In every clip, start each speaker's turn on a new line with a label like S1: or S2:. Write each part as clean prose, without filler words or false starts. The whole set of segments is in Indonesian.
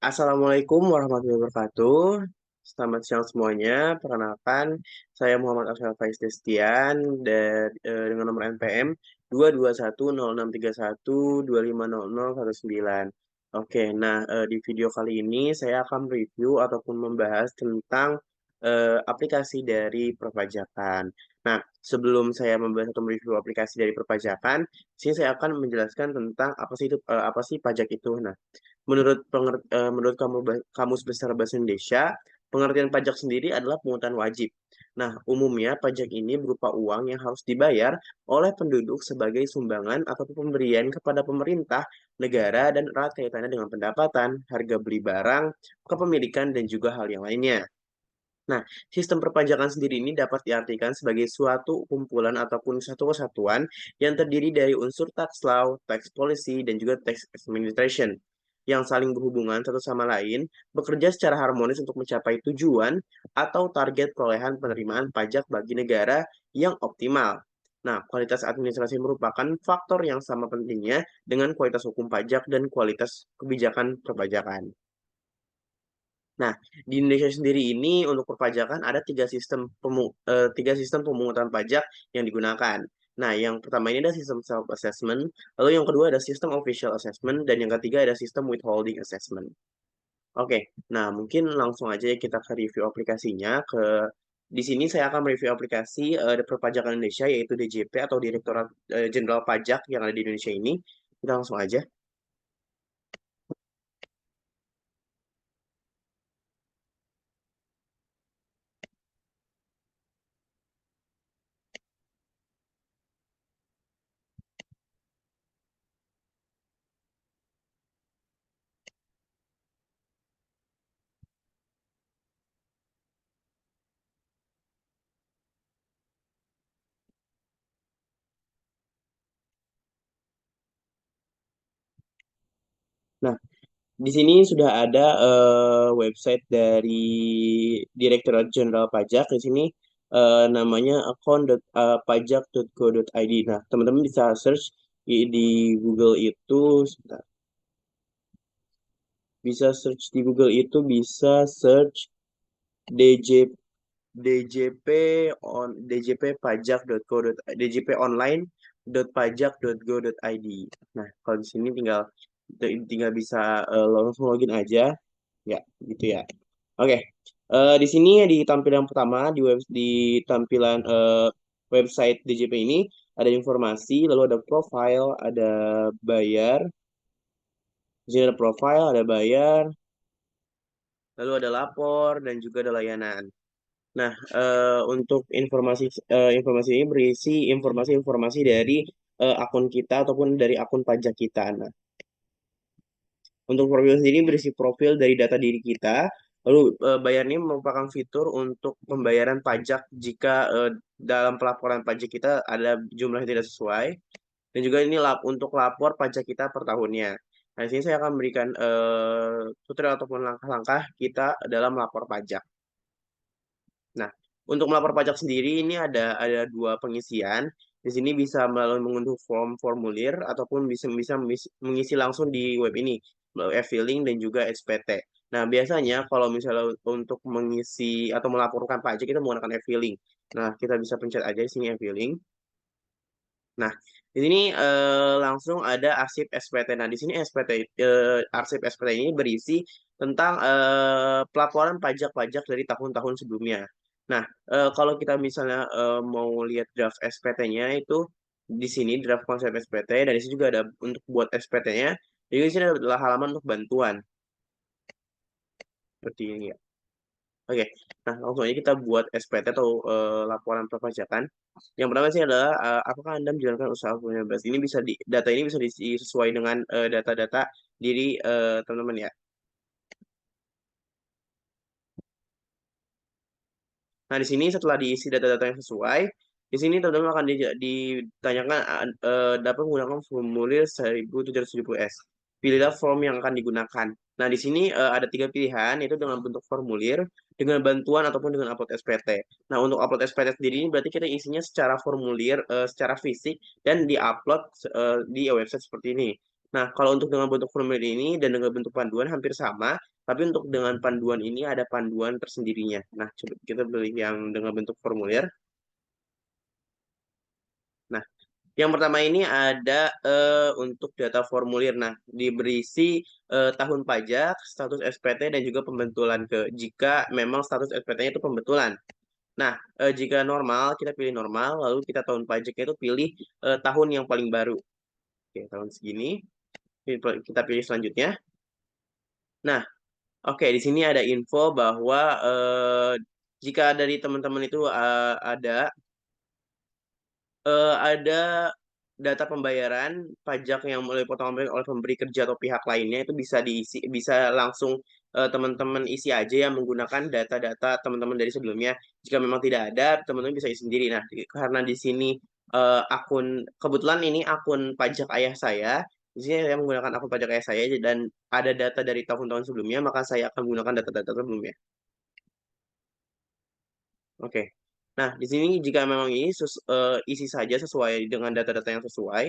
S1: Assalamualaikum warahmatullahi wabarakatuh. Selamat siang semuanya. Perkenalkan, saya Muhammad Afshal Faiz Destian dengan nomor NPM 2210631250019. Oke, nah di video kali ini saya akan review ataupun membahas tentang aplikasi dari perpajakan. Nah, sebelum saya membahas atau mereview aplikasi dari perpajakan, sini saya akan menjelaskan tentang apa sih pajak itu. Nah, menurut Kamus Besar Bahasa Indonesia, pengertian pajak sendiri adalah pungutan wajib. Nah, umumnya pajak ini berupa uang yang harus dibayar oleh penduduk sebagai sumbangan atau pemberian kepada pemerintah, negara, dan erat kaitannya dengan pendapatan, harga beli barang, kepemilikan, dan juga hal yang lainnya. Nah, sistem perpajakan sendiri ini dapat diartikan sebagai suatu kumpulan ataupun satu kesatuan yang terdiri dari unsur tax law, tax policy, dan juga tax administration yang saling berhubungan satu sama lain, bekerja secara harmonis untuk mencapai tujuan atau target perolehan penerimaan pajak bagi negara yang optimal. Nah, kualitas administrasi merupakan faktor yang sama pentingnya dengan kualitas hukum pajak dan kualitas kebijakan perpajakan. Nah, di Indonesia sendiri ini untuk perpajakan ada tiga sistem pemungutan pajak yang digunakan. Nah, yang pertama ini ada sistem self assessment, lalu yang kedua ada sistem official assessment, dan yang ketiga ada sistem withholding assessment. Oke, nah mungkin langsung aja ya kita ke review aplikasinya. Di sini saya akan mereview aplikasi perpajakan Indonesia yaitu DJP atau Direktorat Jenderal Pajak yang ada di Indonesia ini. Kita langsung aja. Nah, di sini sudah ada website dari Direktorat Jenderal Pajak. Di sini namanya account.pajak.go.id. Nah, teman-teman bisa search di Google itu, sebentar. Bisa search di Google itu bisa search DJ DJP DJP DJP online.pajak.go.id. Nah, kalau di sini tinggal tinggal bisa langsung login aja, ya, gitu ya. Oke, di sini di tampilan pertama di tampilan website DJP ini ada informasi, lalu ada profile, ada bayar, di sini ada profile, ada bayar, lalu ada lapor dan juga ada layanan. Nah, untuk informasi ini berisi informasi-informasi dari akun kita ataupun dari akun pajak kita. Nah, untuk profil sendiri berisi profil dari data diri kita. Lalu bayar ini merupakan fitur untuk pembayaran pajak jika dalam pelaporan pajak kita ada jumlah yang tidak sesuai. Dan juga ini untuk lapor pajak kita per tahunnya. Nah, di sini saya akan memberikan tutorial ataupun langkah-langkah kita dalam melapor pajak. Nah, untuk melapor pajak sendiri ini ada dua pengisian. Di sini bisa melalui mengunduh formulir ataupun bisa mengisi langsung di web ini melalui e-filing dan juga SPT. Nah, biasanya kalau misalnya untuk mengisi atau melaporkan pajak itu menggunakan e-filing. Nah, kita bisa pencet aja di sini e-filing. Nah, di sini langsung ada arsip SPT. Nah, di sini arsip SPT ini berisi tentang pelaporan pajak-pajak dari tahun-tahun sebelumnya. Nah, kalau kita misalnya mau lihat draft SPT-nya itu di sini draft konsep SPT dan di sini juga ada untuk buat SPT-nya. Jadi di sini adalah halaman untuk bantuan seperti ini ya. Oke, nah langsung aja kita buat SPT atau laporan perpajakan. Yang pertama sih adalah apakah Anda menjalankan usaha bebas? Ini data ini bisa diisi sesuai dengan data-data diri teman-teman ya. Nah, di sini setelah diisi data-data yang sesuai, di sini teman-teman akan ditanyakan dapat menggunakan formulir 1770S. Pilihlah form yang akan digunakan. Nah, di sini ada tiga pilihan, yaitu dengan bentuk formulir, dengan bantuan, ataupun dengan upload SPT. Nah, untuk upload SPT sendiri ini berarti kita isinya secara formulir, secara fisik, dan di-upload di website seperti ini. Nah, kalau untuk dengan bentuk formulir ini dan dengan bentuk panduan hampir sama, tapi untuk dengan panduan ini ada panduan tersendirinya. Nah, coba kita pilih yang dengan bentuk formulir. Nah, yang pertama ini ada untuk data formulir. Nah, berisi tahun pajak, status SPT, dan juga pembetulan ke jika memang status SPT-nya itu pembetulan. Nah, jika normal, kita pilih normal, lalu kita tahun pajaknya itu pilih tahun yang paling baru. Oke, tahun segini. Kita pilih selanjutnya. Nah, oke, di sini ada info bahwa jika dari teman-teman itu ada data pembayaran pajak yang mulai potongan pajak oleh pemberi kerja atau pihak lainnya itu bisa diisi, bisa langsung teman-teman isi aja yang menggunakan data-data teman-teman dari sebelumnya. Jika memang tidak ada, teman-teman bisa isi sendiri. Nah, karena di sini kebetulan ini akun pajak ayah saya. Di sini saya menggunakan akun pajak ayah saya dan ada data dari tahun-tahun sebelumnya, maka saya akan menggunakan data-data sebelumnya. Oke. Nah, di sini jika memang ini isi saja sesuai dengan data-data yang sesuai,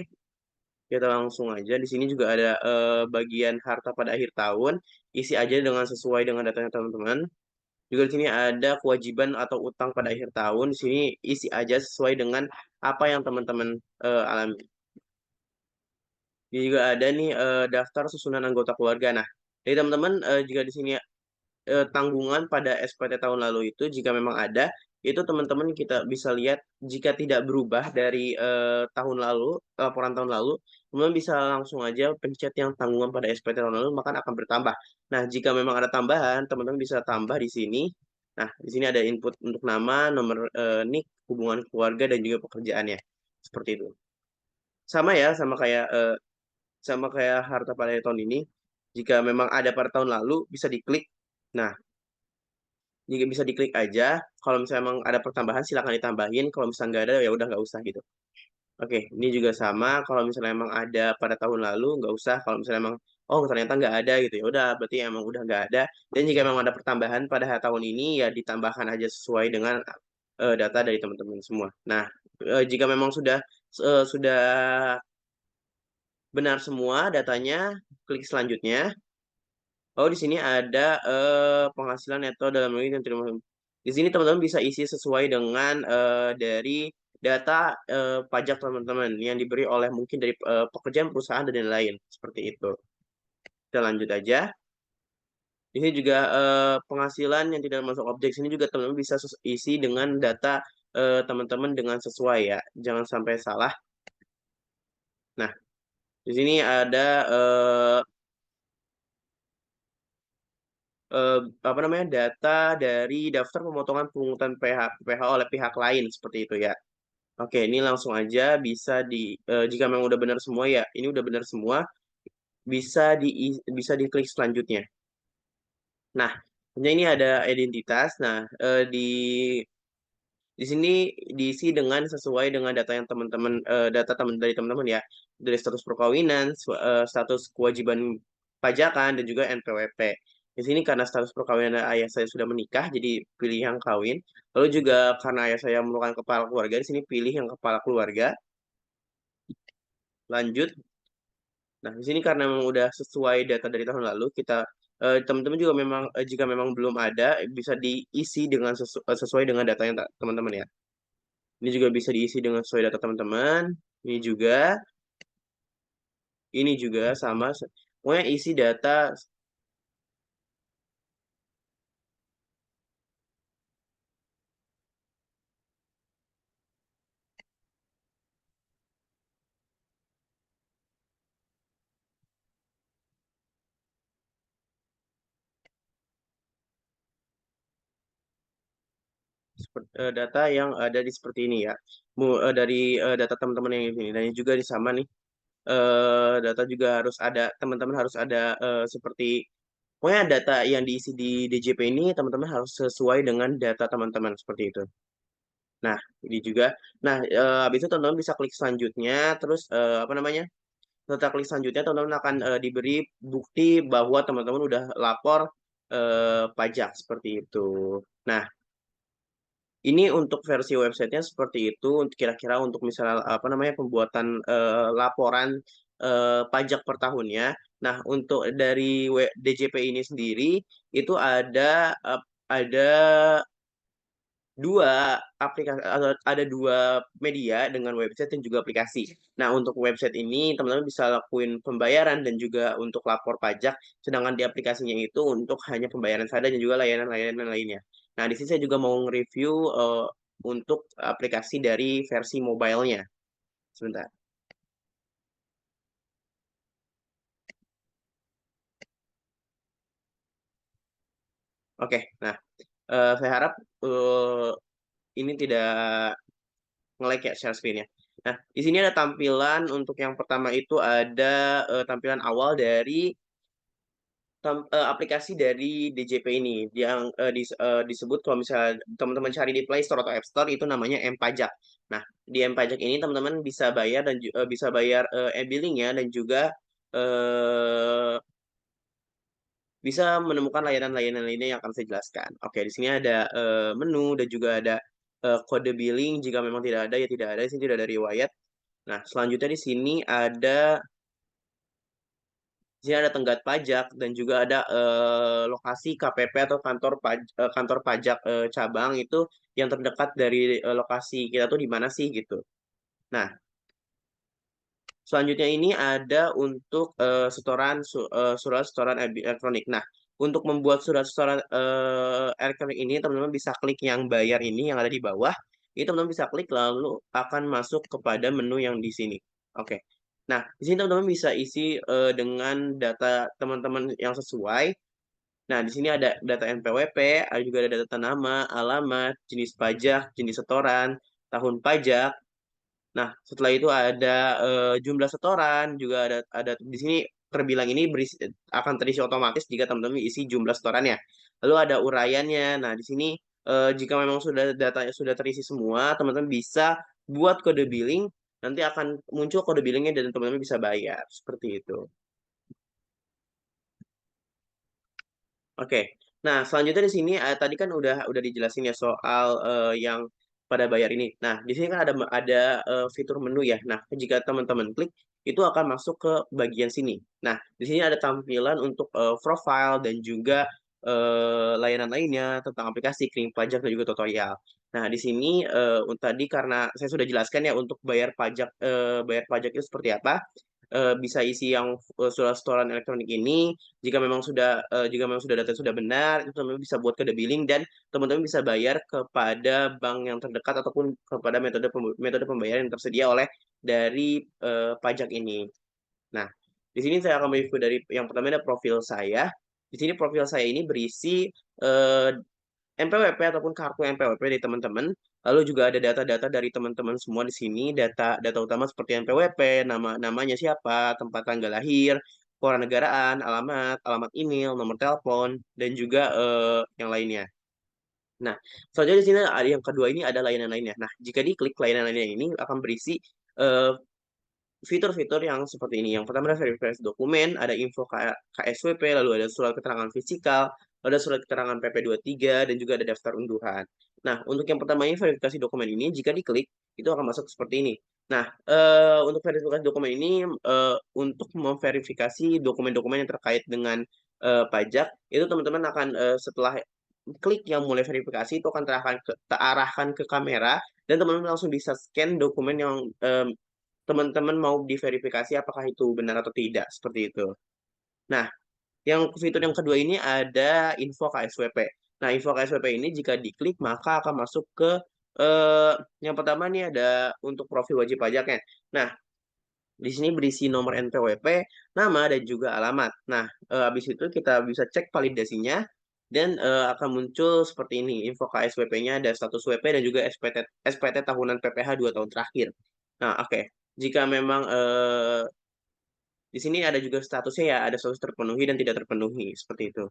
S1: kita langsung aja. Di sini juga ada bagian harta pada akhir tahun, isi aja dengan sesuai dengan datanya teman-teman. Juga di sini ada kewajiban atau utang pada akhir tahun. Di sini isi aja sesuai dengan apa yang teman-teman alami. Ini juga ada nih daftar susunan anggota keluarga. Nah, dari teman-teman jika di sini tanggungan pada SPT tahun lalu itu jika memang ada itu teman-teman kita bisa lihat jika tidak berubah dari tahun lalu laporan tahun lalu teman-teman bisa langsung aja pencet yang tanggungan pada SPT tahun lalu maka akan bertambah. Nah, jika memang ada tambahan teman-teman bisa tambah di sini. Nah, di sini ada input untuk nama, nomor NIK, hubungan keluarga dan juga pekerjaannya. Seperti itu. Sama ya, sama kayak harta pada tahun ini. Jika memang ada pada tahun lalu bisa diklik. Nah, jika bisa diklik aja. Kalau misalnya emang ada pertambahan silakan ditambahin. Kalau misalnya nggak ada ya udah nggak usah gitu. Oke, ini juga sama. Kalau misalnya emang ada pada tahun lalu nggak usah. Kalau misalnya emang oh ternyata nggak ada gitu ya udah berarti emang udah nggak ada. Dan jika memang ada pertambahan pada tahun ini ya ditambahkan aja sesuai dengan data dari teman-teman semua. Nah, jika memang sudah benar semua datanya, klik selanjutnya. Oh, di sini ada penghasilan neto dalam negeri yang terima. Di sini teman-teman bisa isi sesuai dengan dari data pajak teman-teman yang diberi oleh mungkin dari pekerjaan perusahaan dan lain-lain seperti itu. Kita lanjut aja. Di sini juga penghasilan yang tidak masuk objek sini juga teman-teman bisa isi dengan data teman-teman dengan sesuai ya. Jangan sampai salah. Nah, di sini ada eh, apa namanya data dari daftar pemotongan pungutan PH oleh pihak lain seperti itu ya. Oke, ini langsung aja bisa jika memang udah benar semua ya, ini udah benar semua, bisa diklik selanjutnya. Nah, ini ada identitas. Nah, di sini diisi dengan sesuai dengan data yang data teman dari teman-teman ya, dari status perkawinan, status kewajiban pajakan dan juga NPWP. Di sini karena status perkawinan ayah saya sudah menikah, jadi pilih yang kawin. Lalu juga karena ayah saya merupakan kepala keluarga, di sini pilih yang kepala keluarga. Lanjut. Nah, di sini karena memang udah sesuai data dari tahun lalu, teman-teman juga memang jika memang belum ada bisa diisi dengan sesuai dengan data yang teman-teman ya. Ini juga bisa diisi dengan sesuai data teman-teman. Ini juga, ini juga sama. Pokoknya isi data data yang ada di seperti ini ya. Dari data teman-teman yang ini dan ini juga di sama nih. Data juga harus ada, teman-teman harus ada seperti pokoknya data yang diisi di DJP ini teman-teman harus sesuai dengan data teman-teman seperti itu. Nah, ini juga. Nah, habis itu teman-teman bisa klik selanjutnya, terus apa namanya? Setelah klik selanjutnya, teman-teman akan diberi bukti bahwa teman-teman udah lapor pajak seperti itu. Nah, ini untuk versi websitenya seperti itu. Kira-kira untuk misalnya apa namanya pembuatan laporan pajak per tahunnya. Nah, untuk dari DJP ini sendiri itu ada dua aplikasi, ada dua media dengan website dan juga aplikasi. Nah, untuk website ini teman-teman bisa lakuin pembayaran dan juga untuk lapor pajak, sedangkan di aplikasinya itu untuk hanya pembayaran saja dan juga layanan-layanan lainnya. Nah, di sini saya juga mau nge-review untuk aplikasi dari versi mobile-nya. Sebentar. Oke, nah, saya harap eh, ini tidak nge-lag ya share screen-nya. Nah, di sini ada tampilan untuk yang pertama itu ada tampilan awal dari aplikasi dari DJP ini yang disebut kalau misalnya teman-teman cari di Play Store atau App Store itu namanya M-Pajak. Nah, di M-Pajak ini teman-teman bisa bayar dan bisa bayar e-billingnya dan juga eh, bisa menemukan layanan-layanan lainnya yang akan saya jelaskan. Oke, di sini ada menu dan juga ada kode billing. Jika memang tidak ada ya tidak ada. Di sini tidak ada riwayat. Nah, selanjutnya di sini ada tenggat pajak dan juga ada lokasi KPP atau kantor pajak cabang itu yang terdekat dari lokasi kita tuh di mana sih gitu. Nah, selanjutnya ini ada untuk surat setoran elektronik. Nah, untuk membuat surat setoran elektronik ini teman-teman bisa klik yang bayar ini yang ada di bawah. Itu teman-teman bisa klik lalu akan masuk kepada menu yang di sini. Oke. Nah, di sini teman-teman bisa isi dengan data teman-teman yang sesuai. Nah, di sini ada data NPWP, ada juga ada data nama, alamat, jenis pajak, jenis setoran, tahun pajak. Nah, setelah itu ada jumlah setoran, juga ada di sini terbilang ini akan terisi otomatis jika teman-teman isi jumlah setorannya. Lalu ada uraiannya. Nah, di sini jika memang sudah datanya sudah terisi semua, teman-teman bisa buat kode billing, nanti akan muncul kode billingnya dan teman-teman bisa bayar seperti itu. Oke. Nah, selanjutnya di sini tadi kan udah dijelasin ya soal yang pada bayar ini. Nah, di sini kan ada fitur menu ya. Nah, jika teman-teman klik itu akan masuk ke bagian sini. Nah, di sini ada tampilan untuk profile dan juga layanan lainnya tentang aplikasi, klaim pajak dan juga tutorial. Nah, di sini tadi karena saya sudah jelaskan ya untuk bayar pajak itu seperti apa. Bisa isi yang surat setoran elektronik ini jika memang sudah data sudah benar itu teman-teman bisa buat kode billing dan teman-teman bisa bayar kepada bank yang terdekat ataupun kepada metode pembayaran yang tersedia oleh dari pajak ini. Nah, di sini saya akan mereview dari yang pertama ada profil saya. Di sini profil saya ini berisi eh, NPWP ataupun kartu NPWP dari teman-teman. Lalu juga ada data-data dari teman-teman semua di sini, data utama seperti NPWP, namanya siapa, tempat tanggal lahir, kewarganegaraan, alamat email, nomor telepon, dan juga yang lainnya. Nah, selanjutnya di sini ada yang kedua ini ada layanan lainnya. Nah, jika diklik layanan lainnya ini akan berisi eh, fitur-fitur yang seperti ini. Yang pertama ada verifikasi dokumen, ada info KSWP, lalu ada surat keterangan fisikal, ada surat keterangan PP23, dan juga ada daftar unduhan. Nah, untuk yang pertama ini verifikasi dokumen ini, jika diklik, itu akan masuk seperti ini. Nah, untuk verifikasi dokumen ini, untuk memverifikasi dokumen-dokumen yang terkait dengan pajak, itu teman-teman akan setelah klik yang mulai verifikasi, itu akan terarahkan ke kamera, dan teman-teman langsung bisa scan dokumen yang teman-teman mau diverifikasi apakah itu benar atau tidak, seperti itu. Nah, fitur yang kedua ini ada info KSWP. Nah, info KSWP ini jika diklik maka akan masuk ke eh, yang pertama nih ada untuk profil wajib pajaknya. Nah, di sini berisi nomor NPWP, nama dan juga alamat. Nah, habis itu kita bisa cek validasinya dan akan muncul seperti ini. Info KSWP-nya ada status WP dan juga SPT tahunan PPh 2 tahun terakhir. Nah, oke. Jika memang di sini ada juga statusnya ya, ada status terpenuhi dan tidak terpenuhi, seperti itu.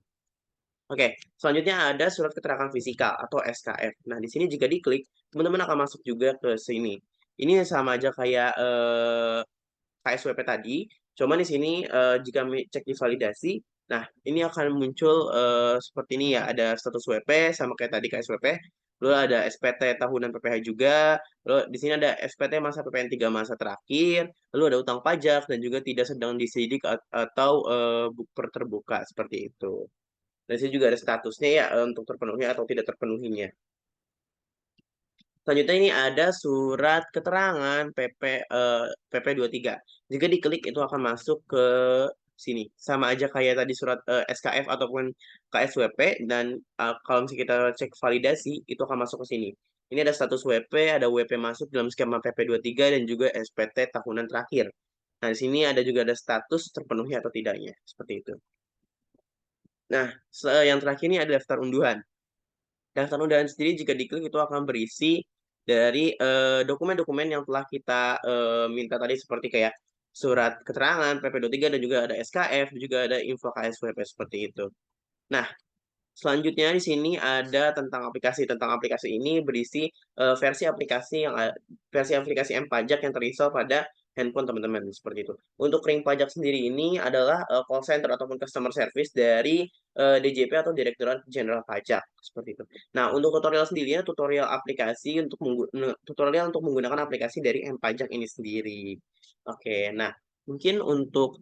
S1: Oke, selanjutnya ada surat keterangan fisikal atau SKF. Nah, di sini jika diklik, teman-teman akan masuk juga ke sini. Ini sama aja kayak KSWP tadi, cuman di sini jika cek di validasi, nah ini akan muncul seperti ini ya, ada status WP sama kayak tadi KSWP. lalu ada SPT tahunan PPh juga, lalu di sini ada SPT masa PPN 3 masa terakhir, lalu ada utang pajak dan juga tidak sedang disidik atau terbuka seperti itu. Dan sini juga ada statusnya ya untuk terpenuhi atau tidak terpenuhinya. Selanjutnya ini ada surat keterangan PP 23. Jika diklik itu akan masuk ke sini. Sama aja kayak tadi surat SKF ataupun KSWP dan kalau misalnya kita cek validasi itu akan masuk ke sini. Ini ada status WP, ada WP masuk dalam skema PP 23 dan juga SPT tahunan terakhir. Nah, di sini ada juga ada status terpenuhi atau tidaknya, seperti itu. Nah, yang terakhir ini ada daftar unduhan. Daftar undangan sendiri jika diklik itu akan berisi dari dokumen-dokumen yang telah kita minta tadi seperti kayak surat keterangan PP23 dan juga ada SKF, juga ada info KSWP seperti itu. Nah, selanjutnya di sini ada tentang aplikasi. Tentang aplikasi ini berisi versi aplikasi M Pajak yang terinstall pada handphone teman-teman seperti itu. Untuk ring pajak sendiri ini adalah call center ataupun customer service dari DJP atau Direktorat Jenderal Pajak seperti itu. Nah, untuk tutorial sendirinya tutorial untuk menggunakan aplikasi dari M Pajak ini sendiri. Oke, nah mungkin untuk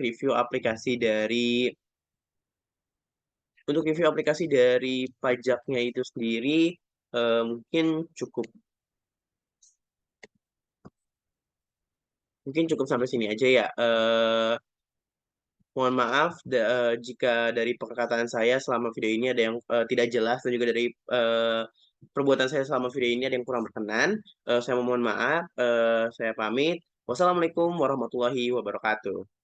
S1: review aplikasi dari untuk review aplikasi dari pajaknya itu sendiri, mungkin cukup cukup sampai sini aja ya. Mohon maaf jika dari perkataan saya selama video ini ada yang tidak jelas dan juga dari perbuatan saya selama video ini ada yang kurang berkenan. Saya mohon maaf. Saya pamit. Wassalamualaikum warahmatullahi wabarakatuh.